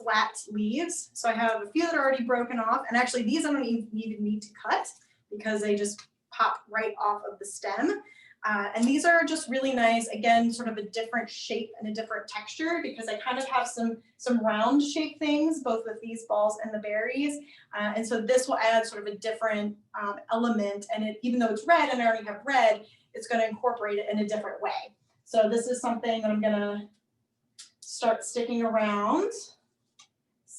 S2: flat leaves. So I have a few that are already broken off, and actually these I don't even need to cut because they just pop right off of the stem. And these are just really nice, again, sort of a different shape and a different texture because I kind of have some round shape things, both with these balls and the berries. And so this will add sort of a different element, and even though it's red and I already have red, it's going to incorporate it in a different way. So this is something that I'm going to start sticking around.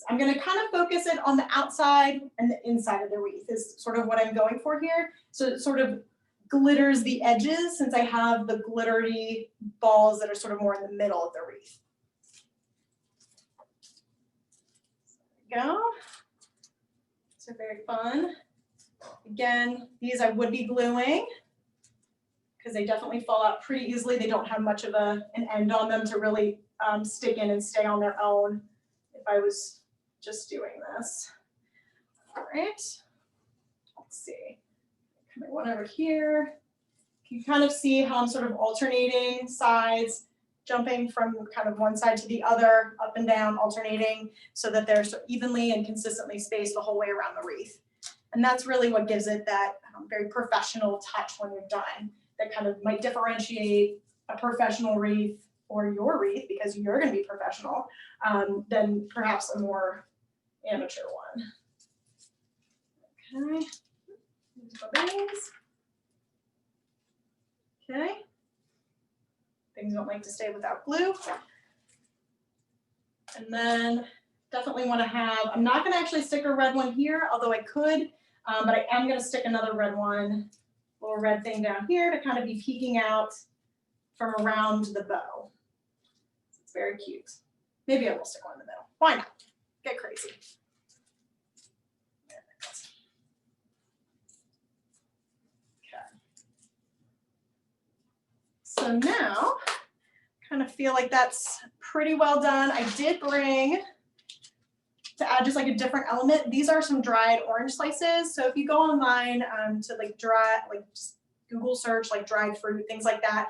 S2: I'm going to kind of focus it on the outside and the inside of the wreath is sort of what I'm going for here. So it sort of glitters the edges since I have the glittery balls that are sort of more in the middle of the wreath. There we go. So very fun. Again, these I would be gluing because they definitely fall out pretty easily. They don't have much of an end on them to really stick in and stay on their own if I was just doing this. All right. Let's see, kind of one over here. You kind of see how I'm sort of alternating sides, jumping from kind of one side to the other, up and down, alternating, so that they're so evenly and consistently spaced the whole way around the wreath. And that's really what gives it that very professional touch when you're done, that kind of might differentiate a professional wreath or your wreath, because you're going to be professional, than perhaps a more amateur one. Okay. Okay. Things don't like to stay without glue. And then definitely want to have, I'm not going to actually stick a red one here, although I could, but I am going to stick another red one, little red thing down here to kind of be peeking out from around the bow. It's very cute. Maybe I will stick one in the middle. Why not? Get crazy. So now, kind of feel like that's pretty well done. I did bring, to add just like a different element, these are some dried orange slices. So if you go online to like just Google search like dried fruit, things like that,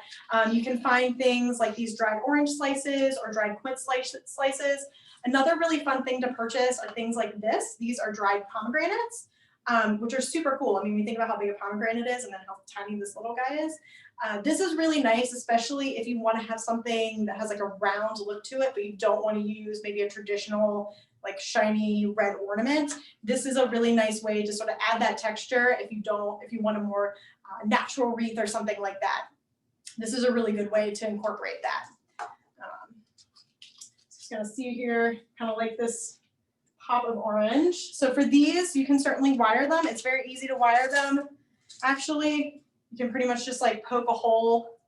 S2: you can find things like these dried orange slices or dried quince slices. Another really fun thing to purchase are things like this. These are dried pomegranates, which are super cool. I mean, when you think about how big a pomegranate is and then how tiny this little guy is. This is really nice, especially if you want to have something that has like a round look to it, but you don't want to use maybe a traditional like shiny red ornament. This is a really nice way to sort of add that texture if you want a more natural wreath or something like that. This is a really good way to incorporate that. Just gonna see here, kind of like this pop of orange. So for these, you can certainly wire them. It's very easy to wire them. Actually, you can pretty much just like poke a hole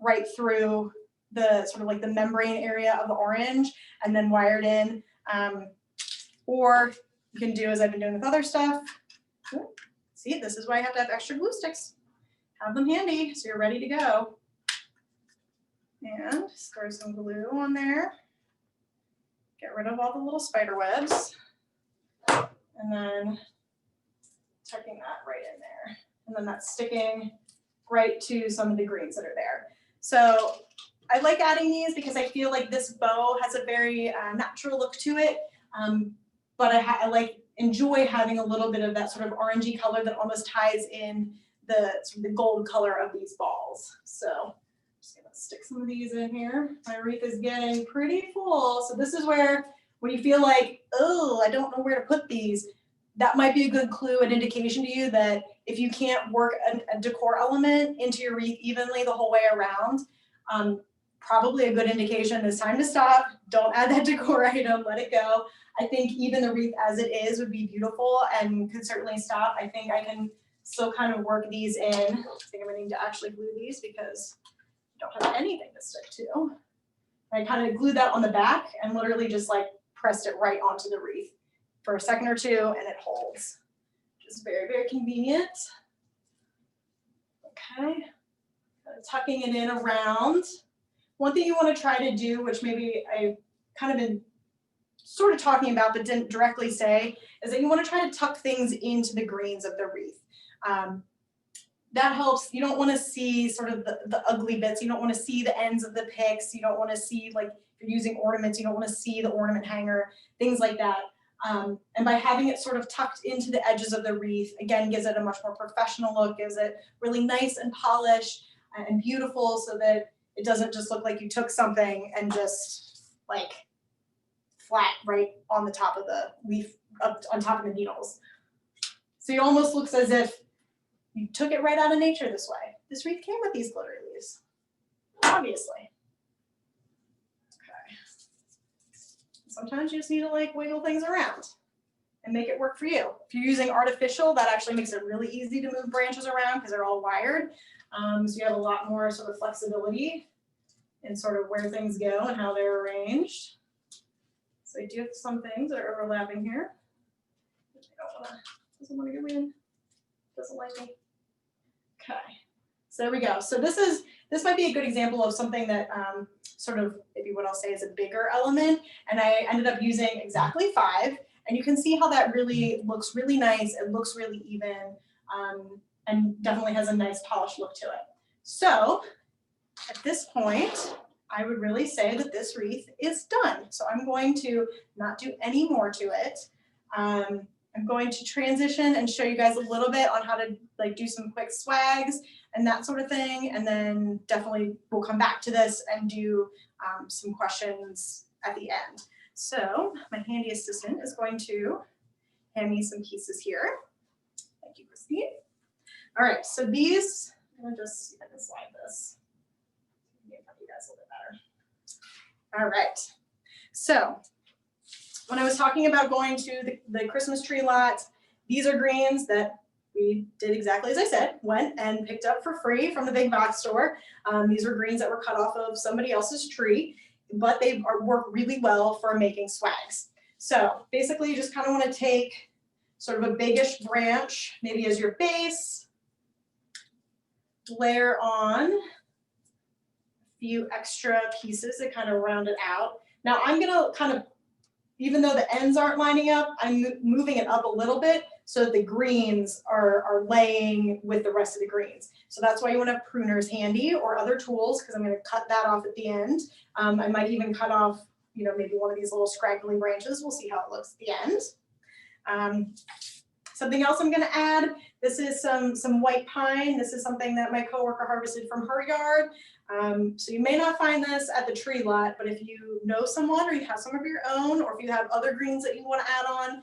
S2: right through the sort of like the membrane area of the orange and then wire it in. Or you can do as I've been doing with other stuff. See, this is why you have to have extra glue sticks. Have them handy so you're ready to go. And just throw some glue on there. Get rid of all the little spider webs. And then tucking that right in there. And then that's sticking right to some of the greens that are there. So I like adding these because I feel like this bow has a very natural look to it, but I enjoy having a little bit of that sort of orangey color that almost ties in the sort of the gold color of these balls. So I'm just gonna stick some of these in here. My wreath is getting pretty full. So this is where, when you feel like, oh, I don't know where to put these, that might be a good clue, an indication to you that if you can't work a decor element into your wreath evenly the whole way around, probably a good indication it's time to stop. Don't add that decor item, let it go. I think even the wreath as it is would be beautiful and could certainly stop. I think I can still kind of work these in. I think I'm gonna need to actually glue these because I don't have anything to stick to. I kind of glued that on the back and literally just like pressed it right onto the wreath for a second or two and it holds. Just very, very convenient. Okay, tucking it in around. One thing you want to try to do, which maybe I kind of been sort of talking about but didn't directly say, is that you want to try to tuck things into the greens of the wreath. That helps. You don't want to see sort of the ugly bits. You don't want to see the ends of the picks. You don't want to see, like, if you're using ornaments, you don't want to see the ornament hanger, things like that. And by having it sort of tucked into the edges of the wreath, again, gives it a much more professional look, gives it really nice and polished and beautiful so that it doesn't just look like you took something and just like flat right on the top of the leaf, up on top of the needles. So it almost looks as if you took it right out of nature this way. This wreath came with these glittery leaves, obviously. Okay. Sometimes you just need to like wiggle things around and make it work for you. If you're using artificial, that actually makes it really easy to move branches around because they're all wired. So you have a lot more sort of flexibility in sort of where things go and how they're arranged. So I do have some things that are overlapping here. Doesn't want to go in. Doesn't like me. Okay. So there we go. So this might be a good example of something that sort of maybe what I'll say is a bigger element. And I ended up using exactly 5. And you can see how that really looks really nice. It looks really even, and definitely has a nice polished look to it. So at this point, I would really say that this wreath is done. So I'm going to not do any more to it. I'm going to transition and show you guys a little bit on how to like do some quick swags and that sort of thing. And then definitely we'll come back to this and do some questions at the end. So my handy assistant is going to hand me some pieces here. Thank you, Christine. All right, so these, I'm gonna just see if I can slide this. Maybe help you guys a little bit better. All right, so when I was talking about going to the Christmas tree lot, these are greens that we did exactly as I said, went and picked up for free from the big box store. These were greens that were cut off of somebody else's tree, but they work really well for making swags. So basically you just kind of want to take sort of a biggish branch, maybe as your base, layer on a few extra pieces to kind of round it out. Now I'm gonna kind of, even though the ends aren't lining up, I'm moving it up a little bit so that the greens are laying with the rest of the greens. So that's why you want to have pruners handy or other tools, because I'm going to cut that off at the end. I might even cut off, you know, maybe one of these little scraggly branches. We'll see how it looks at the end. Something else I'm going to add, this is some white pine. This is something that my coworker harvested from her yard. So you may not find this at the tree lot, but if you know someone or you have some of your own, or if you have other greens that you want to add on,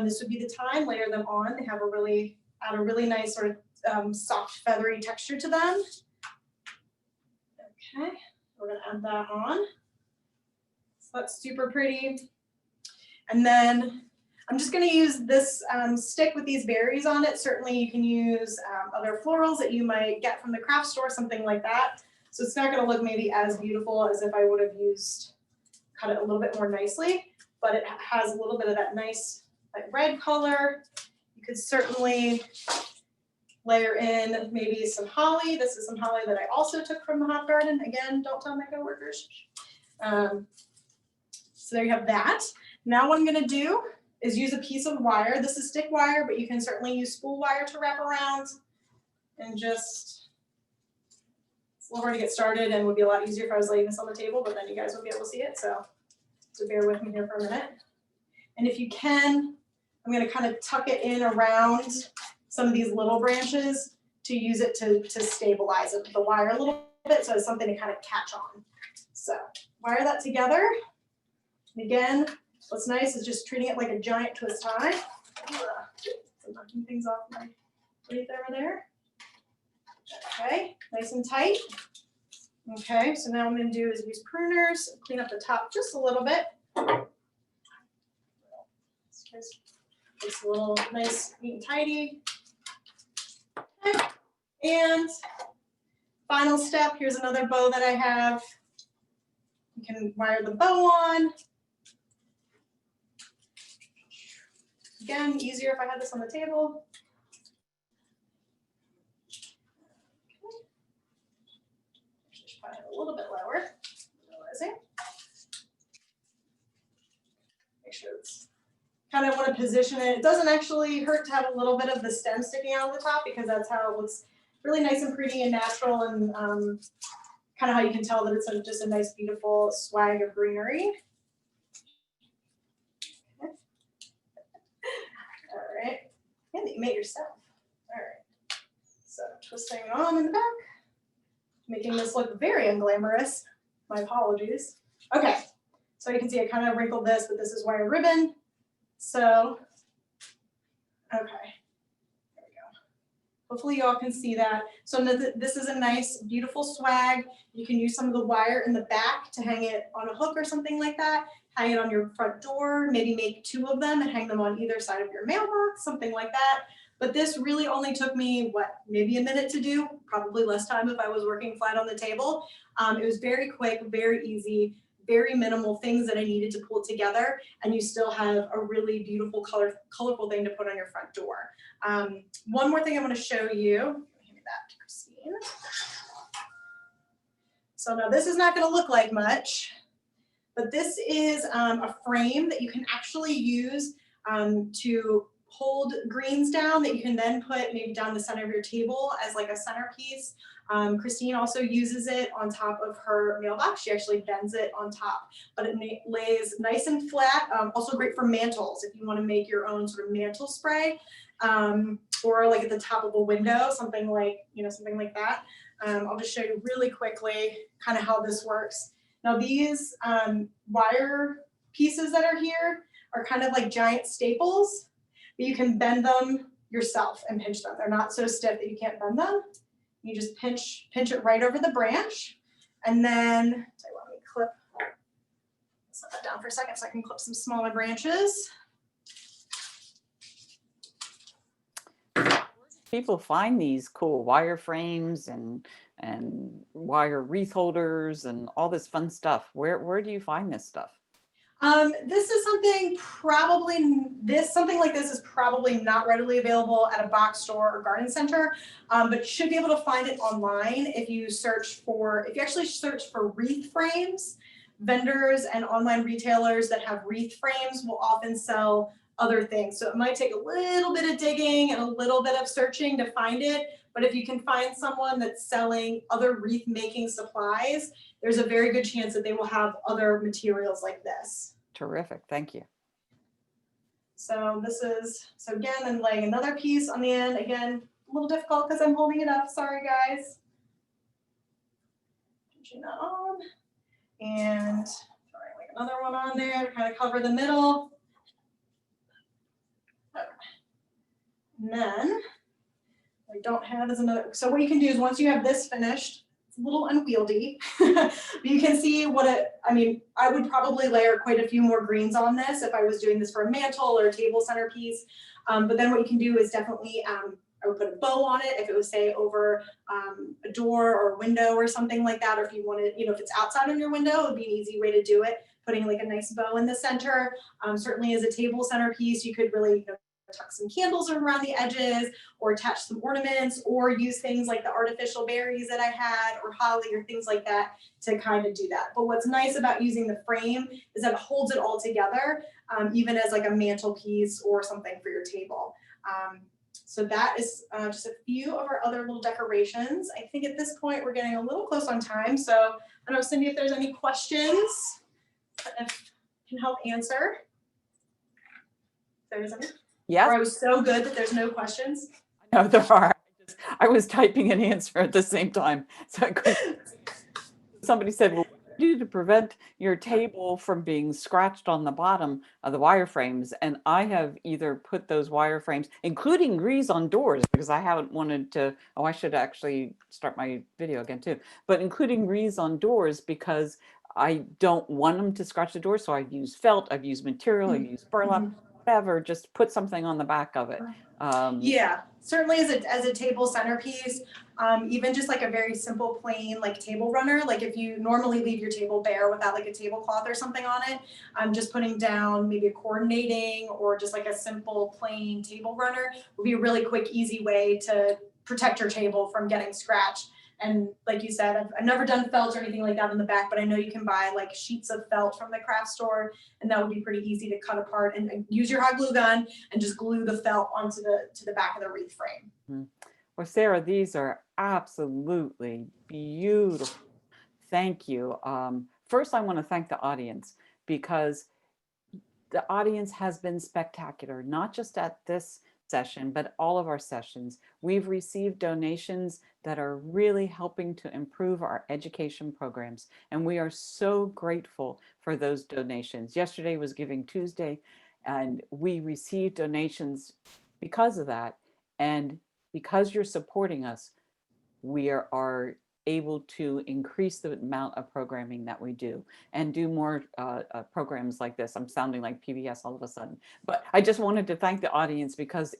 S2: this would be the time. Layer them on. They have add a really nice sort of soft, feathery texture to them. Okay, we're going to add that on. So that's super pretty. And then I'm just going to use this stick with these berries on it. Certainly you can use other florals that you might get from the craft store, something like that. So it's not going to look maybe as beautiful as if I would have cut it a little bit more nicely, but it has a little bit of that nice like red color. You could certainly layer in maybe some holly. This is some holly that I also took from the hop garden. Again, don't tell my coworkers. So there you have that. Now what I'm going to do is use a piece of wire. This is stick wire, but you can certainly use spool wire to wrap around, and just, it's a little hard to get started and would be a lot easier if I was laying this on the table, but then you guys would be able to see it. So bear with me here for a minute. And if you can, I'm going to kind of tuck it in around some of these little branches to use it to stabilize the wire a little bit, so it's something to kind of catch on. So wire that together. And again, what's nice is just treating it like a giant twist tie. I'm knocking things off my wreath over there. Okay, nice and tight. Okay, so now what I'm going to do is use pruners, clean up the top just a little bit. It's a little nice, neat and tidy. Okay. And final step, here's another bow that I have. You can wire the bow on. Again, easier if I had this on the table. Okay. Just probably a little bit lower. Realizing. Make sure it's kind of want to position it. It doesn't actually hurt to have a little bit of the stem sticking out of the top, because that's how it looks really nice and pretty and natural, and kind of how you can tell that it's just a nice, beautiful swag of greenery. Okay. All right, and that you made yourself. All right, so twisting it on in the back, making this look very unglamorous. My apologies. Okay, so you can see I kind of wrinkled this, but this is wire ribbon. So, okay, there we go. Hopefully y'all can see that. So this is a nice, beautiful swag. You can use some of the wire in the back to hang it on a hook or something like that. Hang it on your front door, maybe make 2 of them and hang them on either side of your mailbox, something like that. But this really only took me, maybe a minute to do, probably less time if I was working flat on the table. It was very quick, very easy. Very minimal things that I needed to pull together, and you still have a really beautiful, colorful thing to put on your front door. One more thing I want to show you. Hand me that to Christine. So now this is not going to look like much, but this is a frame that you can actually use to hold greens down that you can then put maybe down the center of your table as like a centerpiece. Christine also uses it on top of her mailbox. She actually bends it on top, but it lays nice and flat. Also great for mantles if you want to make your own sort of mantle spray, or like at the top of a window, something like that. I'll just show you really quickly kind of how this works. Now these wire pieces that are here are kind of like giant staples, but you can bend them yourself and pinch them. They're not so stiff that you can't bend them. You just pinch it right over the branch, and then let me clip, set that down for a second so I can clip some smaller branches.
S1: People find these cool wire frames and wire wreath holders and all this fun stuff. Where do you find this stuff?
S2: This is something something like this is probably not readily available at a box store or garden center, but you should be able to find it online if you actually search for wreath frames. Vendors and online retailers that have wreath frames will often sell other things. So it might take a little bit of digging and a little bit of searching to find it, but if you can find someone that's selling other wreath making supplies, there's a very good chance that they will have other materials like this.
S1: Terrific, thank you.
S2: So again, I'm laying another piece on the end. Again, a little difficult because I'm holding it up. Sorry, guys. Pinching that on. And throwing like another one on there to kind of cover the middle. Okay. And then I don't have as another. So what you can do is once you have this finished, it's a little unwieldy, but you can see I would probably layer quite a few more greens on this if I was doing this for a mantle or a table centerpiece. But then what you can do is definitely, I would put a bow on it if it was say over a door or a window or something like that. Or if you wanted, if it's outside on your window, it would be an easy way to do it. Putting like a nice bow in the center. Certainly as a table centerpiece, you could really tuck some candles around the edges or attach some ornaments or use things like the artificial berries that I had or holly or things like that to kind of do that. But what's nice about using the frame is that it holds it all together, even as like a mantelpiece or something for your table. So that is just a few of our other little decorations. I think at this point we're getting a little close on time. So I don't know, Cindy, if there's any questions if I can help answer. If there's any.
S1: Yes.
S2: Or I was so good that there's no questions.
S1: No, there are. I was typing an answer at the same time. So somebody said, well, what do you do to prevent your table from being scratched on the bottom of the wireframes? And I have either put those wireframes, including grease on doors, because I haven't wanted to, I should actually start my video again too, but including grease on doors because I don't want them to scratch the door. So I've used felt, I've used material, I've used burlap, whatever, just put something on the back of it.
S2: Yeah, certainly as a table centerpiece, even just like a very simple plain like table runner, like if you normally leave your table bare without like a tablecloth or something on it, just putting down maybe a coordinating or just like a simple plain table runner would be a really quick, easy way to protect your table from getting scratched. And like you said, I've never done felt or anything like that in the back, but I know you can buy like sheets of felt from the craft store, and that would be pretty easy to cut apart and use your hot glue gun and just glue the felt onto the back of the wreath frame.
S1: Well, Sarah, these are absolutely beautiful. Thank you. First, I want to thank the audience because the audience has been spectacular, not just at this session, but all of our sessions. We've received donations that are really helping to improve our education programs, and we are so grateful for those donations. Yesterday was Giving Tuesday, and we received donations because of that, and because you're supporting us, we are able to increase the amount of programming that we do and do more programs like this. I'm sounding like PBS all of a sudden, but I just wanted to thank the audience because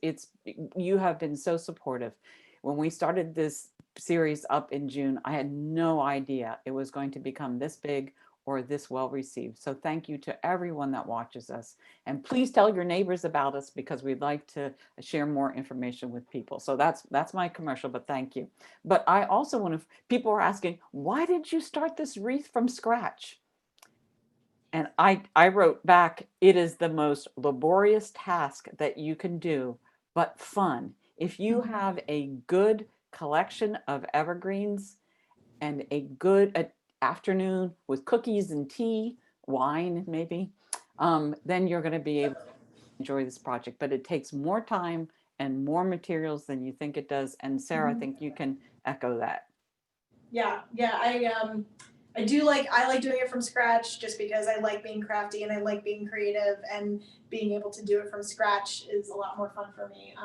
S1: you have been so supportive. When we started this series up in June, I had no idea it was going to become this big or this well received. So thank you to everyone that watches us. And please tell your neighbors about us because we'd like to share more information with people. So that's my commercial, but thank you. But I also want to, people are asking, why did you start this wreath from scratch? And I wrote back, it is the most laborious task that you can do, but fun. If you have a good collection of evergreens and a good afternoon with cookies and tea, wine maybe, then you're going to be able to enjoy this project. But it takes more time and more materials than you think it does. And Sarah, I think you can echo that.
S2: Yeah, yeah, I like doing it from scratch just because I like being crafty and I like being creative, and being able to do it from scratch is a lot more fun for me.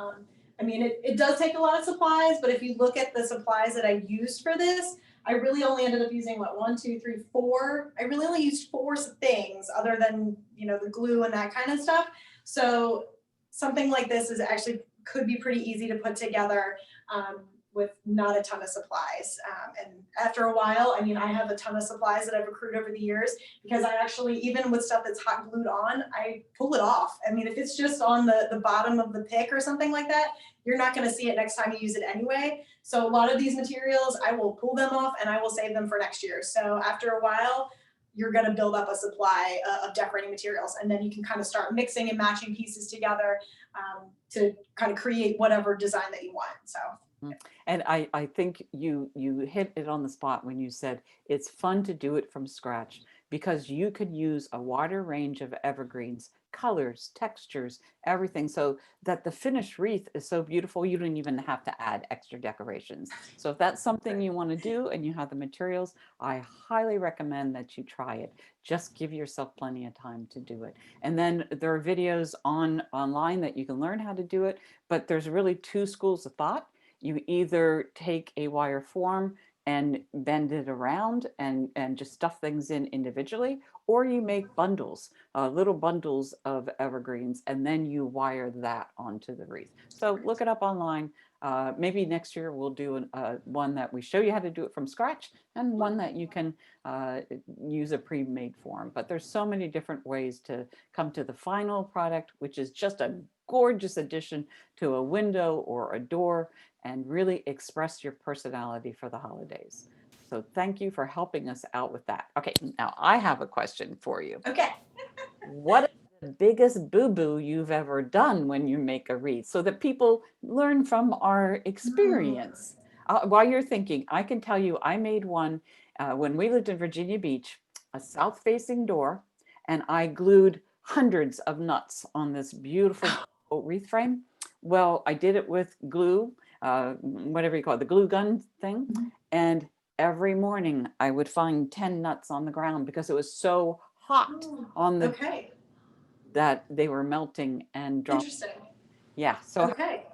S2: I mean, it does take a lot of supplies, but if you look at the supplies that I used for this, I really only ended up using what, one, two, three, four. I really only used four things other than, you know, the glue and that kind of stuff. So something like this is actually could be pretty easy to put together. With not a ton of supplies. And after a while, I mean, I have a ton of supplies that I've accrued over the years, because I actually, even with stuff that's hot glued on, I pull it off. I mean, if it's just on the bottom of the pick or something like that, you're not gonna see it next time you use it anyway. So a lot of these materials, I will pull them off and I will save them for next year. So after a while, you're gonna build up a supply of decorating materials, and then you can kind of start mixing and matching pieces together to kind of create whatever design that you want, so.
S1: And I think you hit it on the spot when you said it's fun to do it from scratch, because you could use a wider range of evergreens, colors, textures, everything, so that the finished wreath is so beautiful you don't even have to add extra decorations. So if that's something you want to do and you have the materials, I highly recommend that you try it. Just give yourself plenty of time to do it. And then there are videos online that you can learn how to do it, but there's really two schools of thought. You either take a wire form and bend it around and just stuff things in individually, or you make bundles, little bundles of evergreens, and then you wire that onto the wreath. So look it up online. Maybe next year we'll do one that we show you how to do it from scratch, and one that you can use a pre-made form. But there's so many different ways to come to the final product, which is just a gorgeous addition to a window or a door, and really express your personality for the holidays. So thank you for helping us out with that. Okay, now I have a question for you.
S2: Okay.
S1: What is the biggest boo-boo you've ever done when you make a wreath, so that people learn from our experience? While you're thinking, I can tell you I made one when we lived in Virginia Beach, a south-facing door, and I glued hundreds of nuts on this beautiful wreath frame. Well, I did it with glue, whatever you call it, the glue gun thing. And every morning I would find 10 nuts on the ground because it was so hot on the
S2: Okay.
S1: that they were melting and dropping.
S2: Interesting.
S1: Yeah. So
S2: Okay.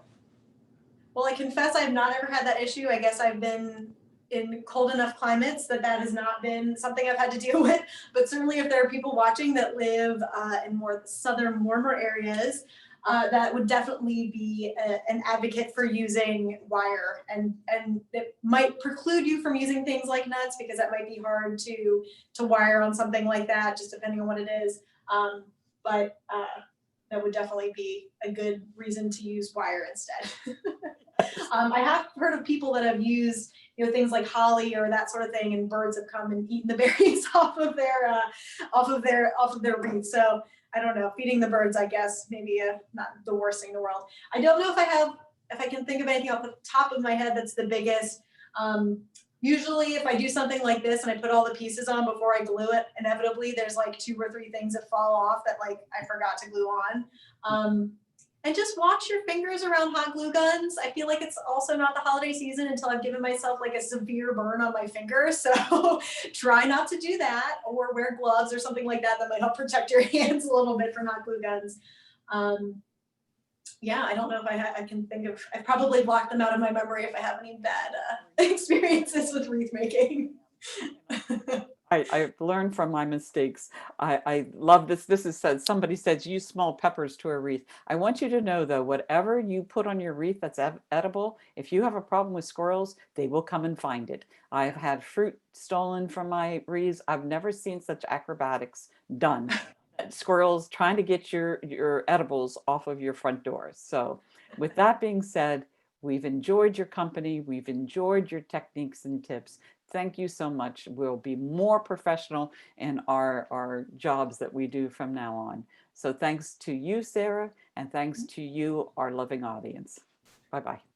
S2: Well, I confess I've not ever had that issue. I guess I've been in cold enough climates that that has not been something I've had to deal with. But certainly, if there are people watching that live in more southern, warmer areas, that would definitely be an advocate for using wire, and it might preclude you from using things like nuts, because that might be hard to wire on something like that, just depending on what it is. But that would definitely be a good reason to use wire instead. I have heard of people that have used, you know, things like holly or that sort of thing, and birds have come and eaten the berries off of their wreath. So I don't know, feeding the birds, I guess, maybe not the worst thing in the world. I don't know if I can think of anything off the top of my head that's the biggest. Usually if I do something like this and I put all the pieces on before I glue it, inevitably there's like 2 or 3 things that fall off that like I forgot to glue on. And just watch your fingers around hot glue guns. I feel like it's also not the holiday season until I've given myself like a severe burn on my fingers. So try not to do that, or wear gloves or something like that that might help protect your hands a little bit from hot glue guns. Yeah, I don't know if I can think of, I probably blocked them out of my memory if I have any bad experiences with wreath making.
S1: I've learned from my mistakes. I love this. This is said, somebody says use small peppers to a wreath. I want you to know though, whatever you put on your wreath that's edible, if you have a problem with squirrels, they will come and find it. I've had fruit stolen from my wreaths. I've never seen such acrobatics done. Squirrels trying to get your edibles off of your front doors. So with that being said, We've enjoyed your company. We've enjoyed your techniques and tips. Thank you so much. We'll be more professional in our jobs that we do from now on. So thanks to you, Sarah, and thanks to you, our loving audience. Bye-bye.